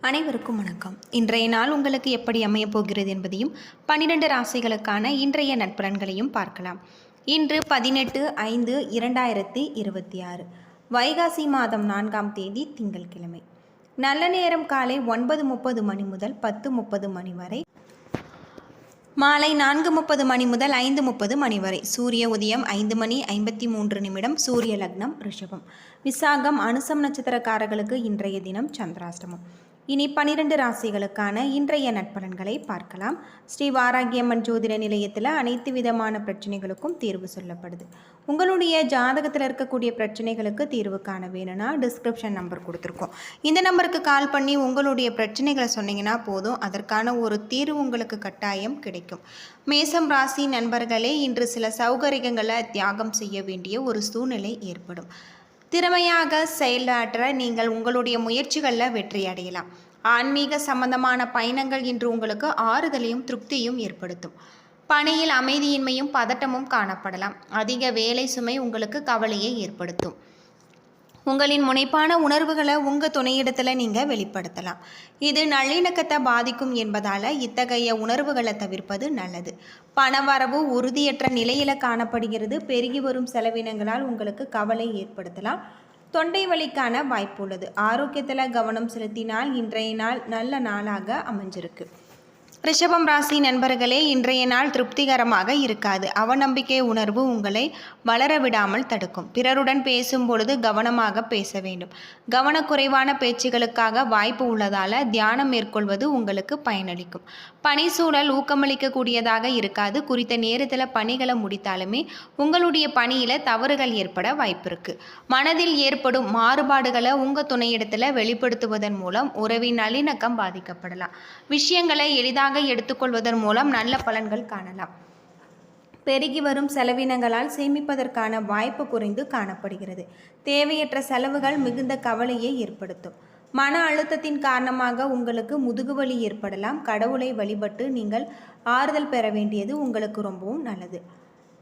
அனைவருக்கும் வணக்கம். இன்றைய நாள் உங்களுக்கு எப்படி அமையப் போகிறது என்பதையும் 12 ராசிகளுக்கான இன்றைய நட்பலன்களையும் பார்க்கலாம். இன்று 18/5/2026 வைகாசி மாதம் 4ஆம் தேதி திங்கட்கிழமை. நல்ல நேரம் காலை 9:30 மணி முதல் 10:30 மணி வரை, மாலை 4:30 மணி முதல் 5:30 மணி வரை. சூரிய உதயம் 5:53. சூரிய லக்னம் ரிஷபம். விசாகம் அனுசம் நட்சத்திரக்காரர்களுக்கு இன்றைய தினம் சந்திராஷ்டமம். இனி 12 ராசிகளுக்கான இன்றைய நட்பலன்களை பார்க்கலாம். ஸ்ரீ வாராகியம்மன் ஜோதிட நிலையத்தில் அனைத்து விதமான பிரச்சனைகளுக்கும் தீர்வு சொல்லப்படுது. உங்களுடைய ஜாதகத்தில் இருக்கக்கூடிய பிரச்சனைகளுக்கு தீர்வு காண வேணும்னா டிஸ்கிரிப்ஷன் நம்பர் கொடுத்துருக்கோம். இந்த நம்பருக்கு கால் பண்ணி உங்களுடைய பிரச்சனைகளை சொன்னீங்கன்னா போதும், அதற்கான ஒரு தீர்வு உங்களுக்கு கட்டாயம் கிடைக்கும். மேசம் ராசி நண்பர்களே, இன்று சில சௌகரியங்களை தியாகம் செய்ய வேண்டிய ஒரு சூழ்நிலை ஏற்படும். திறமையாக செயலாற்ற நீங்கள் உங்களுடைய முயற்சிகளில் வெற்றி அடையலாம். ஆன்மீக சம்பந்தமான பயணங்கள் இன்று உங்களுக்கு ஆறுதலையும் திருப்தியும் ஏற்படுத்தும். பணியில் அமைதியின்மையும் பதட்டமும் காணப்படலாம். அதிக வேலை சுமை உங்களுக்கு கவலையை ஏற்படுத்தும். உங்களின் முனைப்பான உணர்வுகளை உங்கள் துணையிடத்தில் நீங்கள் வெளிப்படுத்தலாம். இது நல்லிணக்கத்தை பாதிக்கும் என்பதால் இத்தகைய உணர்வுகளை தவிர்ப்பது நல்லது. பணவரவு உறுதியற்ற நிலையில் காணப்படுகிறது. பெருகி வரும் செலவினங்களால் உங்களுக்கு கவலை ஏற்படுத்தலாம். தொண்டை வலிக்கான வாய்ப்பு உள்ளது. ஆரோக்கியத்தில் கவனம் செலுத்தினால் இன்றைய நாள் நல்ல நாளாக அமைஞ்சிருக்கு. ரிஷபம் ராசி நண்பர்களே, இன்றைய நாள் திருப்திகரமாக இருக்காது. அவநம்பிக்கை உணர்வு உங்களை வளர விடாமல் தடுக்கும். பிறருடன் பேசும் பொழுது கவனமாக பேச வேண்டும். கவனக்குறைவான பேச்சுகளுக்காக வாய்ப்பு உள்ளதால் தியானம் மேற்கொள்வது உங்களுக்கு பயனளிக்கும். பணி சூழல் ஊக்கமளிக்கக்கூடியதாக இருக்காது. குறித்த நேரத்தில் பணிகளை முடித்தாலுமே உங்களுடைய பணியில் தவறுகள் ஏற்பட வாய்ப்பு இருக்குது. மனதில் ஏற்படும் மாறுபாடுகளை உங்கள் துணையிடத்தில் வெளிப்படுத்துவதன் மூலம் உறவின் நல்லிணக்கம் பாதிக்கப்படலாம். விஷயங்களை எளிதாக எடுத்துக்கொள்வதன் மூலம் நல்ல பலன்கள் காணலாம். பெருகி வரும் செலவினங்களால் சேமிப்பதற்கான வாய்ப்பு குறைந்து காணப்படுகிறது. தேவையற்ற செலவுகள் மிகுந்த கவலையை ஏற்படுத்தும். மன அழுத்தத்தின் காரணமாக உங்களுக்கு முதுகுவலி ஏற்படலாம். கடவுளை வழிபட்டு நீங்கள் ஆறுதல் பெற வேண்டியது உங்களுக்கு ரொம்பவும் நல்லது.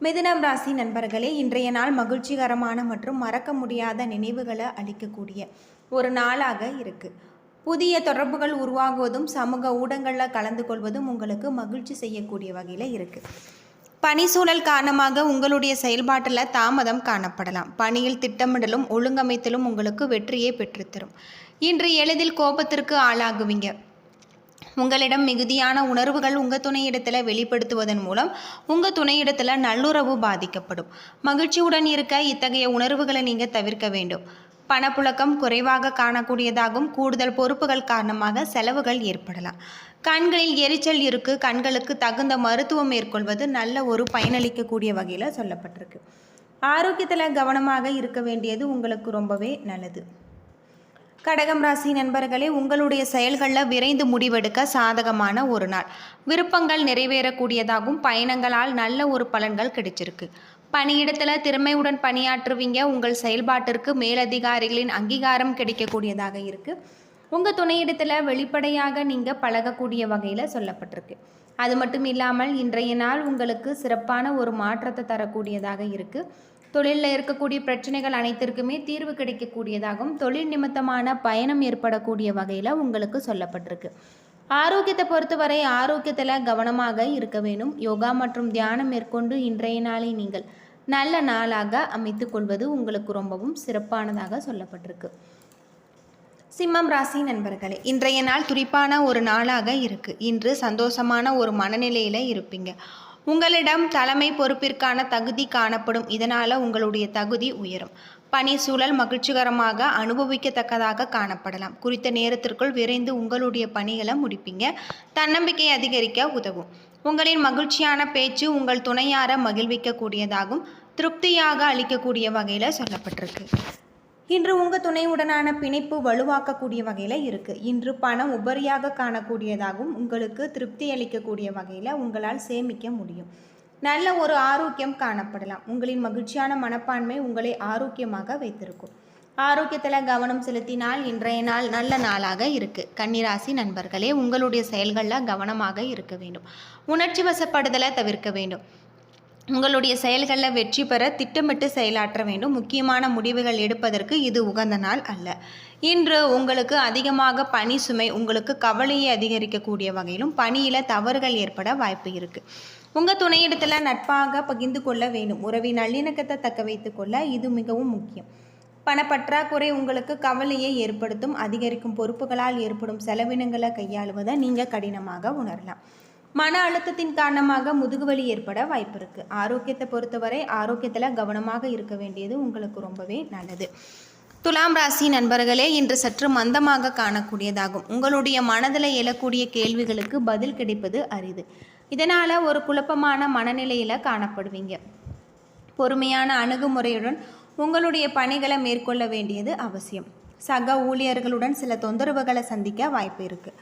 மிதுனம் ராசி நண்பர்களே, இன்றைய நாள் மகிழ்ச்சிகரமான மற்றும் மறக்க முடியாத நினைவுகளை அளிக்கக்கூடிய ஒரு நாளாக இருக்குது. புதிய தொடர்புகள் உருவாகுவதும் சமூக ஊடகங்களில் கலந்து கொள்வதும் உங்களுக்கு மகிழ்ச்சி செய்யக்கூடிய வகையில் இருக்குது. பணி சூழல் காரணமாக உங்களுடைய செயல்பாட்டில் தாமதம் காணப்படலாம். பணியில் திட்டமிடலும் ஒழுங்கமைத்தலும் உங்களுக்கு வெற்றியை பெற்றுத்தரும். இன்று எளிதில் கோபத்திற்கு ஆளாகுவீங்க. உங்களிடம் மிகுதியான உணர்வுகள் உங்கள் துணையிடத்தில் வெளிப்படுத்துவதன் மூலம் உங்கள் துணையிடத்தில் நல்லுறவு பாதிக்கப்படும். மகிழ்ச்சியுடன் இருக்க இத்தகைய உணர்வுகளை நீங்கள் தவிர்க்க வேண்டும். பணப்புழக்கம் குறைவாக காணக்கூடியதாகும். கூடுதல் பொறுப்புகள் காரணமாக செலவுகள் ஏற்படலாம். கண்களில் எரிச்சல் இருக்கு. கண்களுக்கு தகுந்த மருத்துவம் மேற்கொள்வது நல்ல ஒரு பயனளிக்கக்கூடிய வகையில் சொல்லப்பட்டிருக்கு. ஆரோக்கியத்தில் கவனமாக இருக்க வேண்டியது உங்களுக்கு ரொம்பவே நல்லது. கடகம் ராசி நண்பர்களே, உங்களுடைய செயல்களில் விரைந்து முடிவெடுக்க சாதகமான ஒரு நாள். விருப்பங்கள் நிறைவேறக்கூடியதாகும். பயணங்களால் நல்ல ஒரு பலன்கள் கிடைச்சிருக்கு. பணியிடத்தில் திறமையுடன் பணியாற்றுவீங்க. உங்கள் செயல்பாட்டிற்கு மேலதிகாரிகளின் அங்கீகாரம் கிடைக்கக்கூடியதாக இருக்குது. உங்கள் துணையிடத்தில் வெளிப்படையாக நீங்கள் பழகக்கூடிய வகையில் சொல்லப்பட்டிருக்கு. அது மட்டும் இல்லாமல் இன்றைய நாள் உங்களுக்கு சிறப்பான ஒரு மாற்றத்தை தரக்கூடியதாக இருக்குது. தொழிலில் இருக்கக்கூடிய பிரச்சனைகள் அனைத்திற்குமே தீர்வு கிடைக்கக்கூடியதாகவும் தொழில் நிமித்தமான பயணம் ஏற்படக்கூடிய வகையில் உங்களுக்கு சொல்லப்பட்டிருக்கு. ஆரோக்கியத்தை பொறுத்தவரை ஆரோக்கியத்தில் கவனமாக இருக்க வேண்டும். யோகா மற்றும் தியானம் மேற்கொண்டு இன்றைய நாளை நீங்கள் நல்ல நாளாக அமைத்து கொள்வது உங்களுக்கு ரொம்பவும் சிறப்பானதாக சொல்லப்பட்டிருக்கு. சிம்மம் ராசி நண்பர்களே, இன்றைய நாள் துடிப்பான ஒரு நாளாக இருக்குது. இன்று சந்தோஷமான ஒரு மனநிலையில் இருப்பீங்க. உங்களிடம் தலைமை பொறுப்பிற்கான தகுதி காணப்படும். இதனால் உங்களுடைய தகுதி உயரும். பணி சூழல் மகிழ்ச்சிகரமாக அனுபவிக்கத்தக்கதாக காணப்படலாம். குறித்த நேரத்திற்குள் விரைந்து உங்களுடைய பணிகளை முடிப்பீங்க. தன்னம்பிக்கை அதிகரிக்க உதவும். உங்களின் மகிழ்ச்சியான பேச்சு உங்கள் துணையார மகிழ்விக்கக்கூடியதாகும். திருப்தியாக அளிக்கக்கூடிய வகையில் சொல்லப்பட்டிருக்கு. இன்று உங்கள் துணையுடனான பிணைப்பு வலுவாக்கக்கூடிய வகையில் இருக்குது. இன்று பணம் உபரியாக காணக்கூடியதாகவும் உங்களுக்கு திருப்தி அளிக்கக்கூடிய வகையில் உங்களால் சேமிக்க முடியும். நல்ல ஒரு ஆரோக்கியம் காணப்படலாம். உங்களின் மகிழ்ச்சியான மனப்பான்மை உங்களை ஆரோக்கியமாக வைத்திருக்கும். ஆரோக்கியத்தில் கவனம் செலுத்தினால் இன்றைய நாள் நல்ல நாளாக இருக்குது. கன்னிராசி நண்பர்களே, உங்களுடைய செயல்களில் கவனமாக இருக்க வேண்டும். உணர்ச்சி வசப்படுதலை தவிர்க்க வேண்டும். உங்களுடைய செயல்களில் வெற்றி பெற திட்டமிட்டு செயலாற்ற வேண்டும். முக்கியமான முடிவுகள் எடுப்பதற்கு இது உகந்த நாள் அல்ல. இன்று உங்களுக்கு அதிகமாக பணி சுமை உங்களுக்கு கவலையை அதிகரிக்கக்கூடிய வகையிலும் பணியில் தவறுகள் ஏற்பட வாய்ப்பு இருக்குது. உங்கள் துணையிடத்தில் நட்பாக பகிர்ந்து கொள்ள வேண்டும். உறவின் நல்லிணக்கத்தை தக்க வைத்து கொள்ள இது மிகவும் முக்கியம். பணப்பற்றாக்குறை உங்களுக்கு கவலையை ஏற்படுத்தும். அதிகரிக்கும் பொறுப்புகளால் ஏற்படும் செலவினங்களை கையாளுவதை நீங்கள் கடினமாக உணரலாம். மன அழுத்தத்தின் காரணமாக முதுகுவலி ஏற்பட வாய்ப்பு இருக்குது. ஆரோக்கியத்தை பொறுத்தவரை ஆரோக்கியத்தில் கவனமாக இருக்க வேண்டியது உங்களுக்கு ரொம்பவே நல்லது. துலாம் ராசி நண்பர்களே, இன்று சற்று மந்தமாக காணக்கூடியதாகும். உங்களுடைய மனதில் எழக்கூடிய கேள்விகளுக்கு பதில் கிடைப்பது அரிது. இதனால் ஒரு குழப்பமான மனநிலையில் காணப்படுவீங்க. பொறுமையான அணுகுமுறையுடன் உங்களுடைய பணிகளை மேற்கொள்ள வேண்டியது அவசியம். சக ஊழியர்களுடன் சில தொந்தரவுகளை சந்திக்க வாய்ப்பு இருக்குது.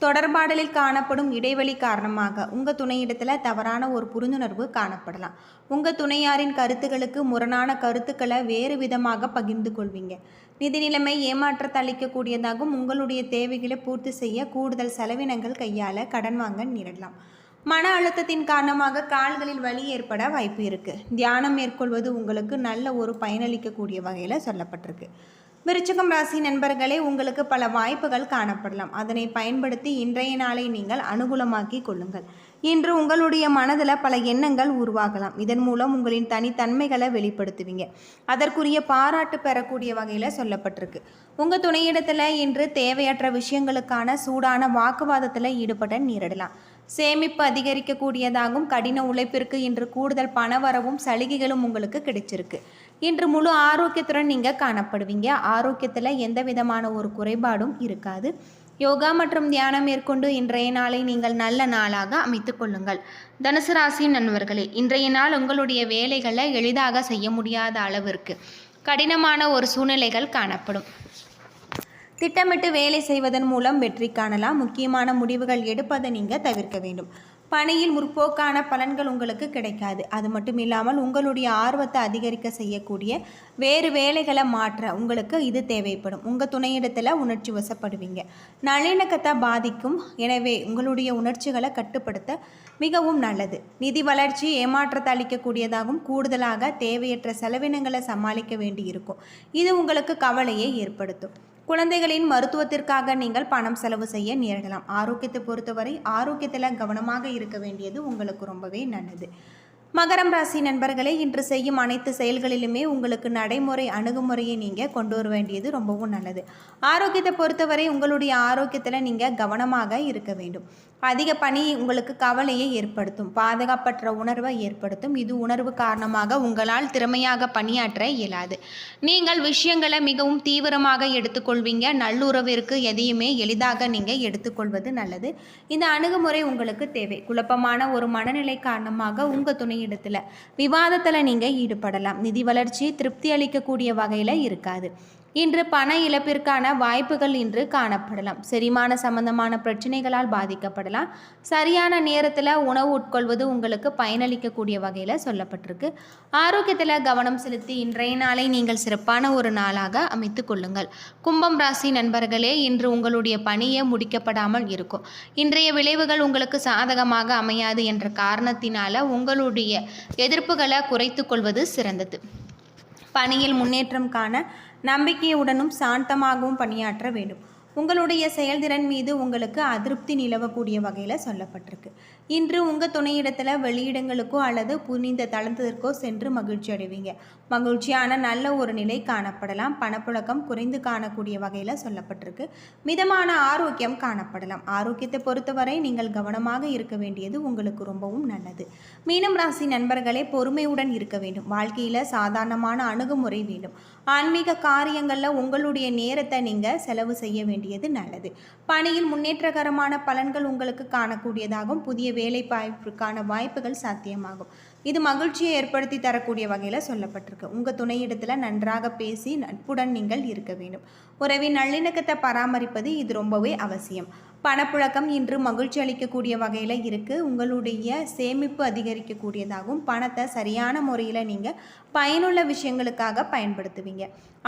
தொடர்பாடலில் காணப்படும் இடைவெளி காரணமாக உங்கள் துணையிடத்தில் தவறான ஒரு புரிந்துணர்வு காணப்படலாம். உங்கள் துணையாரின் கருத்துக்களுக்கு முரணான கருத்துக்களை வேறு விதமாக பகிர்ந்து கொள்வீங்க. நிதி நிலைமை ஏமாற்றத்தை அளிக்கக்கூடியதாகவும் உங்களுடைய தேவைகளை பூர்த்தி செய்ய கூடுதல் செலவினங்கள் கையாள கடன் வாங்க நேரிடலாம். மன அழுத்தத்தின் காரணமாக கால்களில் வலி ஏற்பட வாய்ப்பு இருக்குது. தியானம் மேற்கொள்வது உங்களுக்கு நல்ல ஒரு பயனளிக்கக்கூடிய வகையில் சொல்லப்பட்டிருக்கு. விருச்சிகம் ராசி நண்பர்களே, உங்களுக்கு பல வாய்ப்புகள் காணப்படலாம். அதனை பயன்படுத்தி இன்றைய நாளை நீங்கள் அனுகூலமாக்கி கொள்ளுங்கள். இன்று உங்களுடைய மனதில் பல எண்ணங்கள் உருவாகலாம். இதன் மூலம் உங்களின் தனித்தன்மைகளை வெளிப்படுத்துவீங்க. அதற்குரிய பாராட்டு பெறக்கூடிய வகையில் சொல்லப்பட்டிருக்கு. உங்கள் துணையிடத்தில் இன்று தேவையற்ற விஷயங்களுக்கான சூடான வாக்குவாதத்தில் ஈடுபட நேரிடலாம். சேமிப்பு அதிகரிக்கக்கூடியதாகவும் கடின உழைப்பிற்கு இன்று கூடுதல் பணவரவும் சலுகைகளும் உங்களுக்கு கிடைச்சிருக்கு. இன்று முழு ஆரோக்கியத்துடன் நீங்கள் காணப்படுவீங்க. ஆரோக்கியத்தில் எந்த விதமான ஒரு குறைபாடும் இருக்காது. யோகா மற்றும் தியானம் மேற்கொண்டு இன்றைய நாளை நீங்கள் நல்ல நாளாக அமைத்து கொள்ளுங்கள். தனுசு ராசி நண்பர்களே, இன்றைய நாள் உங்களுடைய வேலைகளை எளிதாக செய்ய முடியாத அளவிற்கு கடினமான ஒரு சூழ்நிலைகள் காணப்படும். திட்டமிட்டு வேலை செய்வதன் மூலம் வெற்றி காணலாம். முக்கியமான முடிவுகள் எடுப்பதை நீங்கள் தவிர்க்க வேண்டும். பணியில் முற்போக்கான பலன்கள் உங்களுக்கு கிடைக்காது. அது மட்டும் இல்லாமல் உங்களுடைய ஆர்வத்தை அதிகரிக்க செய்யக்கூடிய வேறு வேலைகளை மாற்ற உங்களுக்கு இது தேவைப்படும். உங்கள் துணையிடத்தில் உணர்ச்சி வசப்படுவீங்க. நல்லிணக்கத்தை பாதிக்கும். எனவே உங்களுடைய உணர்ச்சிகளை கட்டுப்படுத்த மிகவும் நல்லது. நிதி வளர்ச்சி ஏமாற்றத்தை அளிக்கக்கூடியதாகவும் கூடுதலாக தேவையற்ற செலவினங்களை சமாளிக்க வேண்டி இருக்கும். இது உங்களுக்கு கவலையை ஏற்படுத்தும். குழந்தைகளின் மருத்துவத்திற்காக நீங்கள் பணம் செலவு செய்ய நேரிடலாம். ஆரோக்கியத்தை பொறுத்தவரை ஆரோக்கியத்தில் கவனமாக இருக்க வேண்டியது உங்களுக்கு ரொம்பவே நல்லது. மகரம் ராசி நண்பர்களே, இன்று செய்யும் அனைத்து செயல்களிலுமே உங்களுக்கு நடைமுறை அணுகுமுறையை நீங்கள் கொண்டு வர வேண்டியது ரொம்பவும் நல்லது. ஆரோக்கியத்தை பொறுத்தவரை உங்களுடைய ஆரோக்கியத்தில் நீங்கள் கவனமாக இருக்க வேண்டும். அதிக பணி உங்களுக்கு கவலையை ஏற்படுத்தும். பாதுகாப்பற்ற உணர்வை ஏற்படுத்தும். இது உணர்வு காரணமாக உங்களால் திறமையாக பணியாற்ற இயலாது. நீங்கள் விஷயங்களை மிகவும் தீவிரமாக எடுத்துக்கொள்வீங்க. நல்லுறவிற்கு எதையுமே எளிதாக நீங்கள் எடுத்துக்கொள்வது நல்லது. இந்த அணுகுமுறை உங்களுக்கு தேவை. குழப்பமான ஒரு மனநிலை காரணமாக உங்கள் துணை இடத்துல விவாதத்தில் நீங்கள் ஈடுபடலாம். நிதி வளர்ச்சி திருப்தி அளிக்கக்கூடிய வகையில் இருக்காது. இன்று பண இழப்பிற்கான வாய்ப்புகள் இன்று காணப்படலாம். செரிமான சம்பந்தமான பிரச்சனைகளால் பாதிக்கப்படலாம். சரியான நேரத்தில் உணவு உட்கொள்வது உங்களுக்கு பயனளிக்கக்கூடிய வகையில் சொல்லப்பட்டிருக்கு. ஆரோக்கியத்தில் கவனம் செலுத்தி இன்றைய நாளை நீங்கள் சிறப்பான ஒரு நாளாக அமைத்து கொள்ளுங்கள். கும்பம் ராசி நண்பர்களே, இன்று உங்களுடைய பணியை முடிக்கப்படாமல் இருக்கும். இன்றைய விளைவுகள் உங்களுக்கு சாதகமாக அமையாது என்ற காரணத்தினால உங்களுடைய எதிர்ப்புகளை குறைத்து கொள்வது சிறந்தது. பணியில் முன்னேற்றம் காண நம்பிக்கையுடனும் சாந்தமாகவும் பணியாற்ற வேண்டும். உங்களுடைய செயல்திறன் மீது உங்களுக்கு அதிருப்தி நிலவக்கூடிய வகையில் சொல்லப்பட்டிருக்கு. இன்று உங்கள் துணையிடத்தில் வெளியிடங்களுக்கோ அல்லது புனித தளத்திற்கோ சென்று மகிழ்ச்சி அடைவீங்க. மகிழ்ச்சியான நல்ல ஒரு நிலை காணப்படலாம். பணப்புழக்கம் குறைந்து காணக்கூடிய வகையில் சொல்லப்பட்டிருக்கு. மிதமான ஆரோக்கியம் காணப்படலாம். ஆரோக்கியத்தை பொறுத்தவரை நீங்கள் கவனமாக இருக்க வேண்டியது உங்களுக்கு ரொம்பவும் நல்லது. மீனம் ராசி நண்பர்களே, பொறுமையுடன் இருக்க வேண்டும். வாழ்க்கையில் சாதாரணமான அணுகுமுறை வேண்டும். ஆன்மீக காரியங்களில் உங்களுடைய நேரத்தை நீங்கள் செலவு செய்ய வேண்டியது நல்லது. பணியில் முன்னேற்றகரமான பலன்கள் உங்களுக்கு காணக்கூடியதாகவும் புதிய வேலை வாய்ப்புக்கான வாய்ப்புகள் சாத்தியமாகும். இது மகிழ்ச்சியை ஏற்படுத்தி தரக்கூடிய வகையில் சொல்லப்பட்டிருக்கு. உங்கள் துணையிடத்தில் நன்றாக பேசி நட்புடன் நீங்கள் இருக்க வேண்டும். உறவின் நல்லிணக்கத்தை பராமரிப்பது இது ரொம்பவே அவசியம். பணப்புழக்கம் இன்று மகிழ்ச்சி அளிக்கக்கூடிய வகையில் இருக்குது. உங்களுடைய சேமிப்பு அதிகரிக்கக்கூடியதாகவும் பணத்தை சரியான முறையில் நீங்கள் பயனுள்ள விஷயங்களுக்காக பயன்படுத்துவீங்க.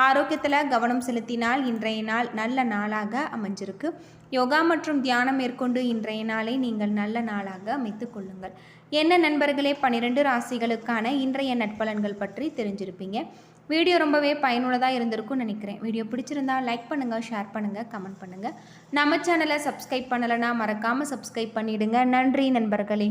ஆரோக்கியத்தில் கவனம் செலுத்தினால் இன்றைய நாள் நல்ல நாளாக அமைஞ்சிருக்கு. யோகா மற்றும் தியானம் மேற்கொண்டு இன்றைய நாளை நீங்கள் நல்ல நாளாக அமைத்து கொள்ளுங்கள். என்ன நண்பர்களே, 12 ராசிகளுக்கான இன்றைய நட்பலன்கள் பற்றி தெரிஞ்சிருப்பீங்க. வீடியோ ரொம்பவே பயனுள்ளதாக இருந்திருக்கும்னு நினைக்கிறேன். வீடியோ பிடிச்சிருந்தா லைக் பண்ணுங்கள், ஷேர் பண்ணுங்கள், கமெண்ட் பண்ணுங்கள். நம்ம சேனலை சப்ஸ்கிரைப் பண்ணலைன்னா மறக்காமல் சப்ஸ்கிரைப் பண்ணிவிடுங்க. நன்றி நண்பர்களே.